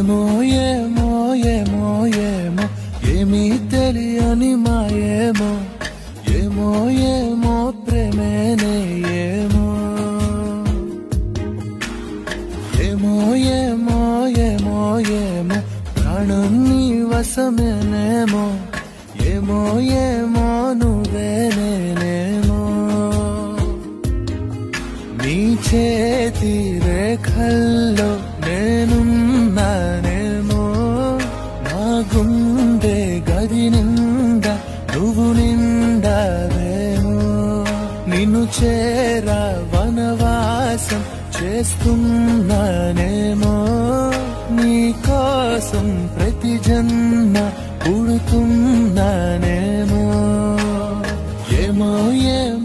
ఏమో ఏమో ఏమో ఏమో ఏమీ తెలియని మాయేమో ఏమో ఏమో ప్రేమేనే ఏమో ఏమో ఏమో ఏమో ఏమో ప్రాణం నీ వశమేనేమో ఏమో ఏమో నువ్వే నేనేమో నీ చేతి రేఖల్లో నేనున్నానేమో నా గుండె గది నిండా నువ్వు నిండావేమో నిన్ను చేరా వనవాసం చేస్తున్నానేమో నీ కోసం ప్రతి జన్మ పుడుతున్నానేమో ఏమో ఏమో